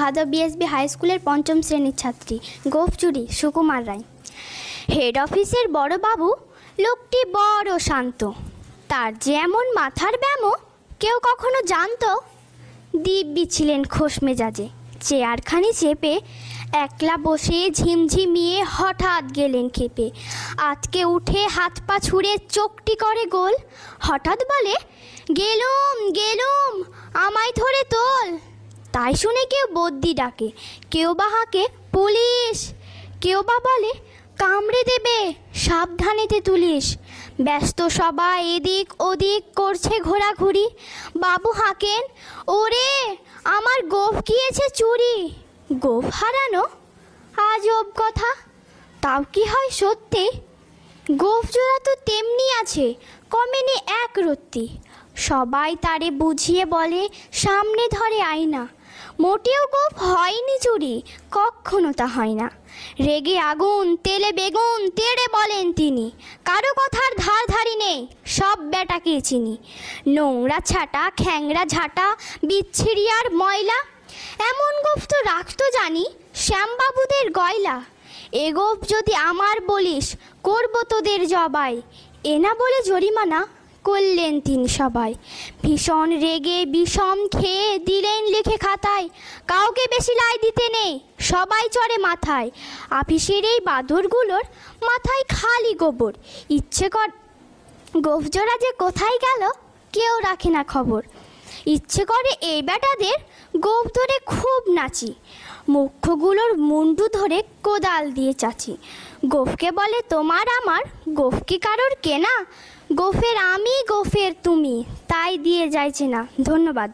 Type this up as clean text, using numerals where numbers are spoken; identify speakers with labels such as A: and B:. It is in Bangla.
A: ভাদব বিএসবি হাই স্কুলের পঞ্চম শ্রেণীর ছাত্রী গোঁফ চুরি সুকুমার রায়। হেড অফিসের বড় বাবু লোকটি বড় শান্ত, তার যেমন মাথার ব্যামো কেউ কখনো জানতো। দিব্যি ছিলেন খোশ মেজাজে, চেয়ারখানি চেপে একলা বসে ঝিমঝিমিয়ে হঠাৎ গেলেন খেপে। আজকে উঠে হাত পা ছুঁড়ে চোখটি করে গোল, হঠাৎ বলে গেলুম গেলুম আমায় ধরে তোল। তাই শুনে কেউ বদ্যি ডাকে, কেউ বা হাঁকে পুলিশ, কেউ বা বলে কামড়ে দেবে সাবধানেতে তুলিস। ব্যস্ত সবাই এদিক ওদিক করছে ঘোরাঘুরি, বাবু হাঁকেন ওরে আমার গোঁফ গিয়েছে চুরি। গোঁফ হারানো আজব কথা, তাও কি হয় সত্যি? গোঁফ জোড়া তো তেমনি আছে, কমেনি এক রত্তি। সবাই তারে বুঝিয়ে বলে সামনে ধরে আয়না, মোটেও গোঁফ হয়নি চুরি, কখনো তা হয় না। রেগে আগুন তেলে বেগুন তেড়ে বলেন তিনি, কারো কথার ধার ধারি নেই সব বেটাকে চিনি। নোংরা ছাটা খ্যাংরা ঝাঁটা বিচ্ছিরি আর ময়লা, এমন গোঁফ তো রাখতো জানি শ্যামবাবুদের গয়লা। এ গোঁফ যদি আমার বলিস করবো তোদের জবাই, এ না বলে জরিমানা করলেন তিনি সবাই। ভীষণ রেগে বিষম খেয়ে দিলেন লিখে খাতায়, কাউকে বেশি লাই দিতে নেই সবাই চড়ে মাথায়। আপিসের এই বাদরগুলোর মাথায় খালি গোবর, ইচ্ছে কর গোঁফ জোড়া যে কোথায় গেল কেউ রাখে না খবর। ইচ্ছে করে এই বেটাদের গোঁফ ধরে খুব নাচি, মুখ্যগুলোর মুন্ডু ধরে কোদাল দিয়ে চাচি। গোঁফকে বলে তোমার আমার, গোঁফ কি কারোর কেনা? গোঁফের আমি গোঁফের তুমি, তাই দিয়ে যাইছে না। ধন্যবাদ।